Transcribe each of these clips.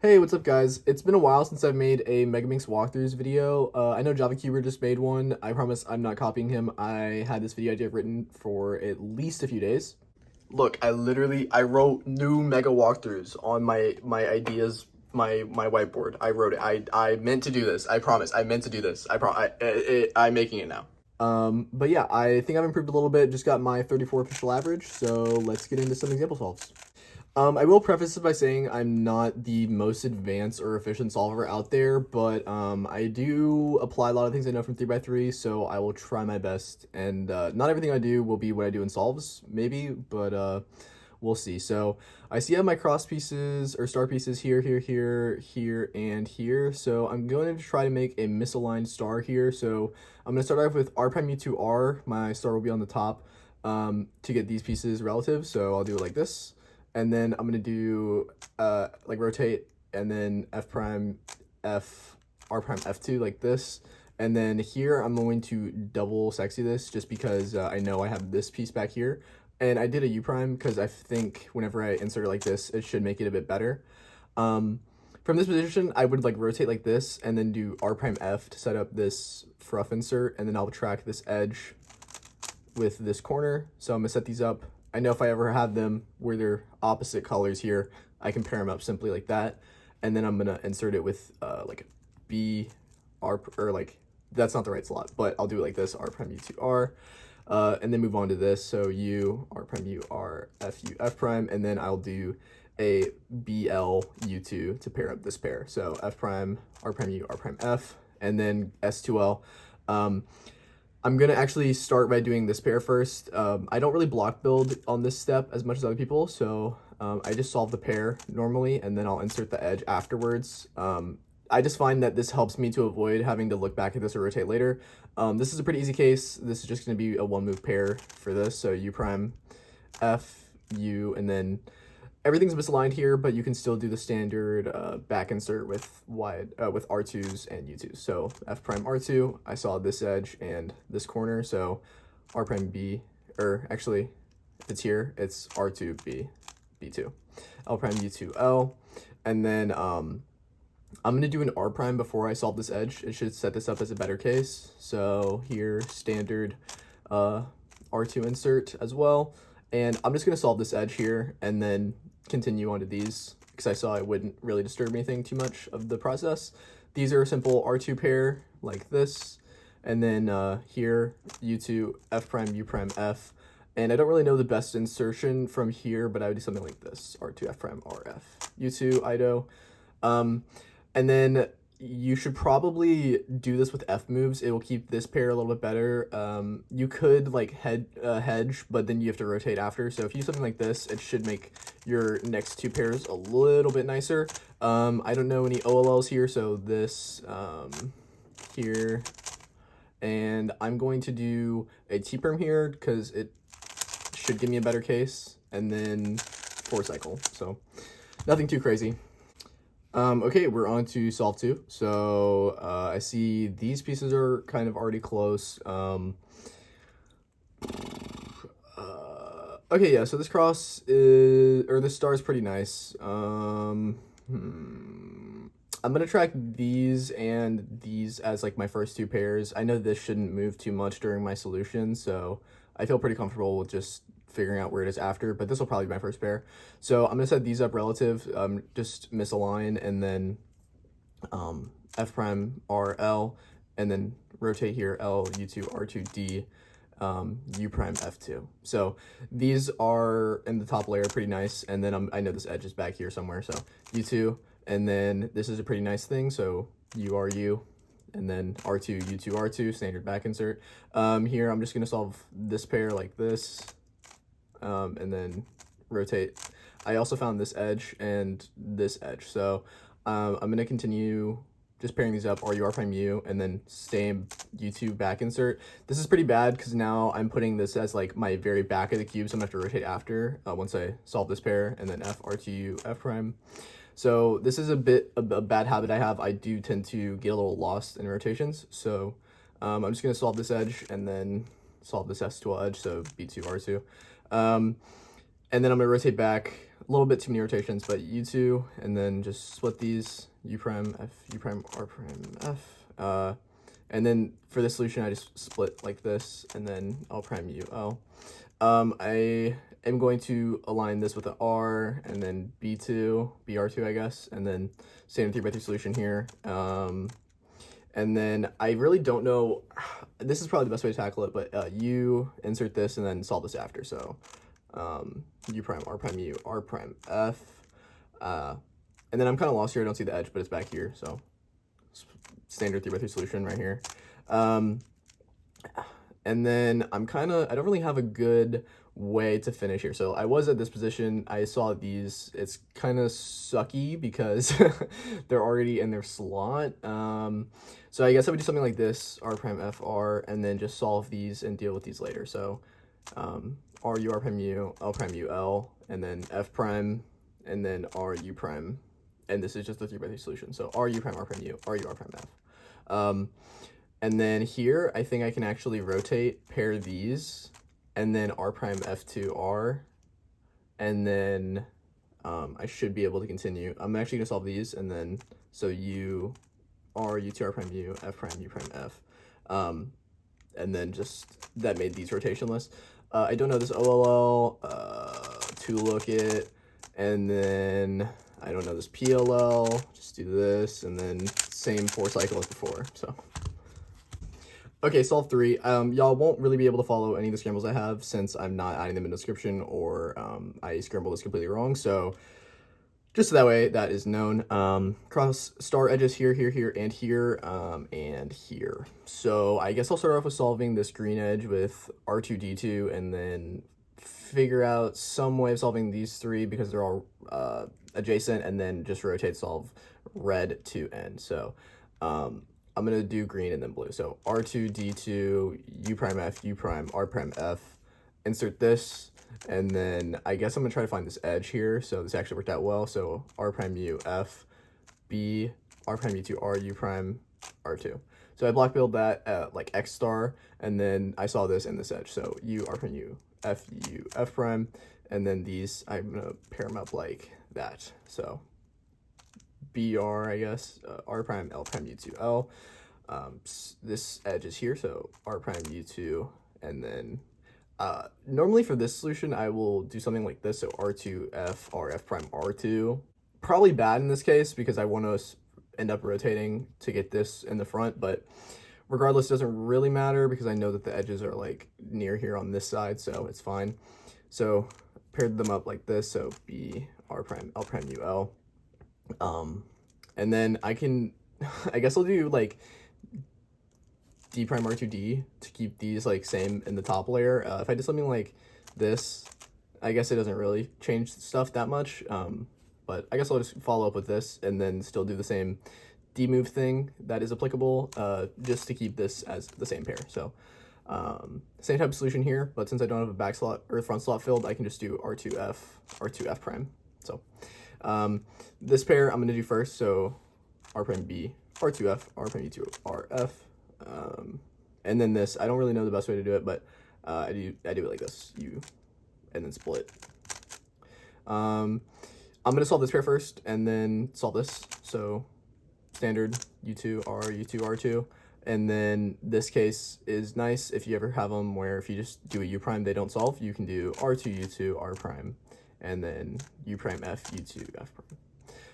Hey, what's up guys? It's been a while since I've made a Megaminx walkthroughs video. I know JavaCuber just made one. I promise I'm not copying him. I had this video idea written for at least a few days. Look, I wrote new mega walkthroughs on my ideas, my whiteboard. I wrote it. I meant to do this. I promise. I meant to do this. I'm making it now. But yeah, I think I've improved a little bit. Just got my 34 official average. So let's get into some example solves. I will preface it by saying I'm not the most advanced or efficient solver out there, but I do apply a lot of things I know from 3x3, so I will try my best. And not everything I do will be what I do in solves, maybe, but we'll see. So I see I have my cross pieces or star pieces here, here, and here. So I'm going to try to make a misaligned star here. So I'm going to start off with r prime u2r. My star will be on the top to get these pieces relative. So I'll do it like this. And then I'm gonna do like rotate, and then f prime f r prime f2 like this. And then here I'm going to double sexy this just because I know I have this piece back here. And I did a u prime because I think whenever I insert it like this, it should make it a bit better. From this position, I would like rotate like this and then do r prime f to set up this fruff insert, and then I'll track this edge with this corner. So I'm gonna set these up. I know if I ever have them where they're opposite colors here, I can pair them up simply like that. And then I'm gonna insert it with like B, R, or like, that's not the right slot, but I'll do it like this, R prime U2R, and then move on to this. So U, R prime U, R, F, U, F prime, and then I'll do a BL, U2 to pair up this pair. So F prime, R prime U, R prime F, and then S2L. I'm gonna actually start by doing this pair first. I don't really block build on this step as much as other people, so I just solve the pair normally, and then I'll insert the edge afterwards. I just find that this helps me to avoid having to look back at this or rotate later. This is a pretty easy case. This is just gonna be a one move pair for this, so U prime, F, U, and then everything's misaligned here, but you can still do the standard back insert with with R2s and U2s. So F prime R2, I saw this edge and this corner, so R prime B, or actually, if it's here, it's R2 B, B2, L prime U2 L, and then I'm gonna do an R prime before I solve this edge. It should set this up as a better case. So here, standard R2 insert as well. And I'm just gonna solve this edge here and then continue on to these because I saw it wouldn't really disturb anything too much of the process. These are a simple R2 pair like this, and then here U2 F prime U prime F, and I don't really know the best insertion from here, but I would do something like this, R2 F prime RF U2 IDO, and then you should probably do this with F moves. It will keep this pair a little bit better. You could like hedge, but then you have to rotate after. So if you do something like this, it should make your next two pairs a little bit nicer. I don't know any OLLs here, so this here, and I'm going to do a T-perm here because it should give me a better case, and then 4 cycle. So nothing too crazy. Okay, we're on to solve 2. So I see these pieces are kind of already close. Okay, yeah, so this cross is, or this star is pretty nice. I'm gonna track these and these as like my first 2 pairs. I know this shouldn't move too much during my solution, so I feel pretty comfortable with just figuring out where it is after, but this will probably be my first pair. So I'm gonna set these up relative, just misalign, and then F prime R L, and then rotate here L U2 R2 D, U prime F2. So these are in the top layer pretty nice, and then I know this edge is back here somewhere, so U2, and then this is a pretty nice thing, so URU, and then R2 U2 R2 standard back insert. Here I'm just gonna solve this pair like this, and then rotate. I also found this edge and this edge, so I'm going to continue just pairing these up, RU, R prime U, and then same U2 back insert. This is pretty bad because now I'm putting this as like my very back of the cube, so I'm going to have to rotate after once I solve this pair, and then F, R2U, F prime. So this is a bad habit I have. I do tend to get a little lost in rotations, so I'm just going to solve this edge and then solve this S2L edge, so B2, R2. And then I'm going to rotate back little bit too many rotations, but U2, and then just split these, U prime, F, U prime, R prime, F. And then for this solution, I just split like this, and then L prime U, L. I am going to align this with an R, and then B2, BR2, I guess, and then standard 3x3 solution here. And then I really don't know, this is probably the best way to tackle it, but U, insert this, and then solve this after. So U prime, R prime U, R prime F. And then I'm kind of lost here, I don't see the edge, but it's back here, so standard 3x3 solution right here. And then I don't really have a good way to finish here. So I was at this position, I saw these, it's kind of sucky because they're already in their slot. So I guess I would do something like this, R prime F R, and then just solve these and deal with these later. So R U, R prime U, L prime U, L, and then F prime, and then R U prime. And this is just the 3x3 solution. So R U prime, R prime U, R U, R prime F. And then here, I think I can actually rotate, pair these, and then R prime F2 R, and then I should be able to continue. I'm actually gonna solve these, and then, so U, R, U2, R prime U, F prime, U prime F. And then just, that made these rotationless. I don't know this OLL, to look it, and then I don't know this PLL, just do this, and then same 4 cycle as before, so. Okay, solve 3. Y'all won't really be able to follow any of the scrambles I have since I'm not adding them in the description, or I scrambled this completely wrong, so just so that way that is known. Cross star edges here, here, here, and here, and here. So I guess I'll start off with solving this green edge with R2D2, and then figure out some way of solving these 3 because they're all adjacent, and then just rotate solve red to N. So I'm gonna do green and then blue. So R2, D2, U prime F, U prime, R prime F, insert this, and then I guess I'm gonna try to find this edge here. So this actually worked out well. So R prime U, F, B, R prime U2, R, U prime, R2. So I block build that at like X star, and then I saw this in this edge. So U, R prime U, F prime, and then these, I'm gonna pair them up like that. So BR, I guess, R prime, L prime, U2, L. This edge is here, so R prime, U2, and then normally for this solution, I will do something like this, so R2, F, R, F prime, R2. Probably bad in this case because I want to end up rotating to get this in the front, but regardless, it doesn't really matter because I know that the edges are like near here on this side, so it's fine. So paired them up like this, so B, R prime, L prime, U, L. And then I guess I'll do like D prime R2D to keep these like same in the top layer. If I did something like this, I guess it doesn't really change stuff that much. But I guess I'll just follow up with this and then still do the same D move thing that is applicable, just to keep this as the same pair. So same type of solution here, but since I don't have a back slot or front slot filled, I can just do R2F, R2F prime. So this pair I'm going to do first, so R prime B, R2F, R prime U2, RF, and then this, I don't really know the best way to do it, but I do it like this, U, and then split. I'm going to solve this pair first, and then solve this, so standard U2, R, U2, R2, and then this case is nice if you ever have them where if you just do a U prime, they don't solve, you can do R2, U2, R prime, and then U prime F, U2, F prime.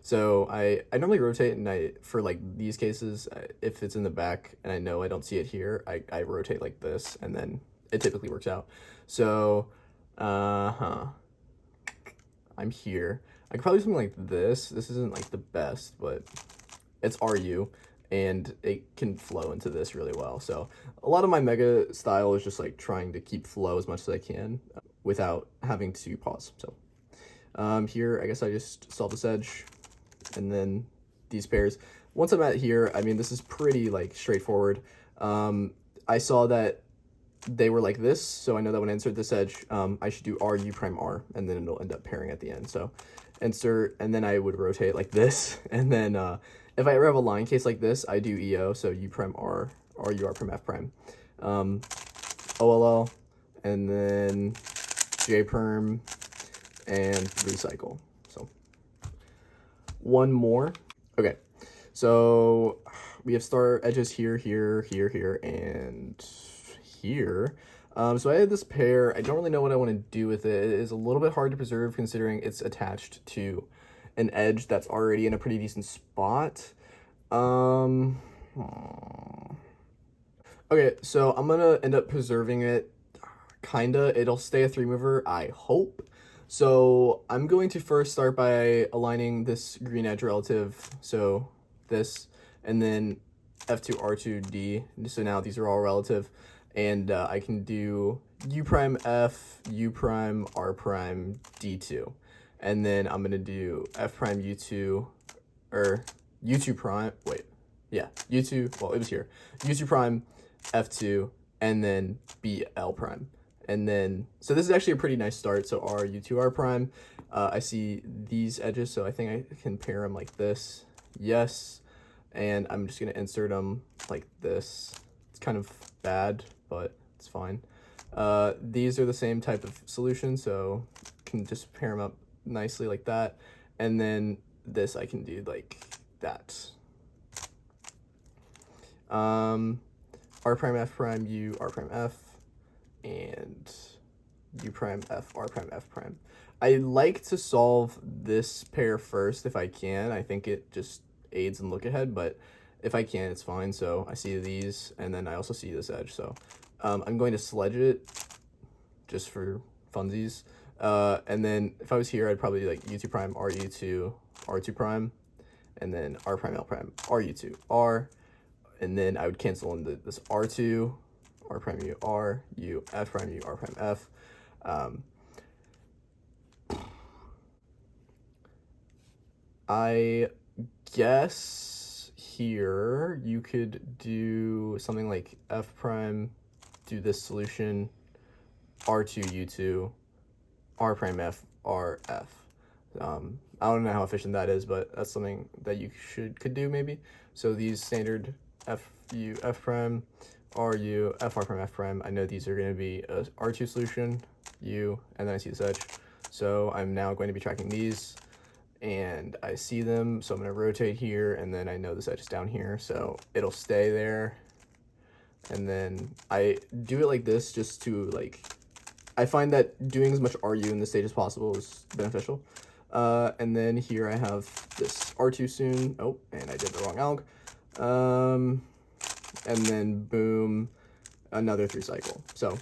So I normally rotate, and for like these cases, if it's in the back and I know I don't see it here, I rotate like this, and then it typically works out. So, I'm here. I could probably do something like this. This isn't like the best, but it's RU, and it can flow into this really well. So a lot of my mega style is just like trying to keep flow as much as I can without having to pause. So here, I guess I just solve this edge, and then these pairs. Once I'm at here, I mean, this is pretty like straightforward. I saw that they were like this, so I know that when I insert this edge, I should do R, U prime, R, and then it'll end up pairing at the end. So insert, and then I would rotate like this, and then if I ever have a line case like this, I do EO, so U prime, R, R, U, R prime, F prime, OLL, and then J perm, and recycle. So one more. Okay, so we have star edges here, here, here, here, and here. So I had this pair. I don't really know what I want to do with it. It is a little bit hard to preserve considering it's attached to an edge that's already in a pretty decent spot. Okay, so I'm gonna end up preserving it, kinda. It'll stay a 3 mover, I hope. So I'm going to first start by aligning this green edge relative, so this, and then F2, R2, D. So now these are all relative, and I can do U prime F, U prime, R prime, D2. And then I'm gonna do F prime U2, or U2 prime, wait, yeah, U2, well, it was here. U2 prime, F2, and then BL prime. And then, so this is actually a pretty nice start. So R, U2, R prime. I see these edges, so I think I can pair them like this. Yes. And I'm just gonna insert them like this. It's kind of bad, but it's fine. These are the same type of solution, so can just pair them up nicely like that. And then this I can do like that. R prime F prime U R prime F, and U prime F R prime F prime. I like to solve this pair first if I can. I think it just aids in look ahead, but if I can, it's fine. So I see these, and then I also see this edge. So I'm going to sledge it just for funsies. And then if I was here, I'd probably do like U2 prime, RU2, R2 prime, and then R prime, L prime, RU2, R, and then I would cancel in this R2, R prime U, R, U, F prime U, R prime F. I guess here you could do something like F prime, do this solution, R2, U2, R prime F, R, F. I don't know how efficient that is, but that's something that you could do maybe. So these standard F, U, F prime, R, U, F, R prime, F prime. I know these are going to be a R2 solution, U, and then I see this edge. So I'm now going to be tracking these, and I see them. So I'm going to rotate here, and then I know this edge is down here, so it'll stay there. And then I do it like this just to like, I find that doing as much RU in this stage as possible is beneficial. And then here I have this R2 soon. Oh, and I did the wrong alg. And then boom, another 3 cycle. So,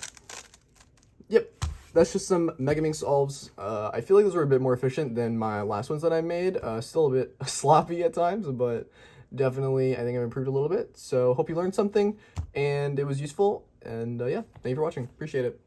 yep, that's just some Megaminx solves. I feel like those were a bit more efficient than my last ones that I made. Still a bit sloppy at times, but definitely I think I've improved a little bit. So hope you learned something and it was useful. And yeah, thank you for watching. Appreciate it.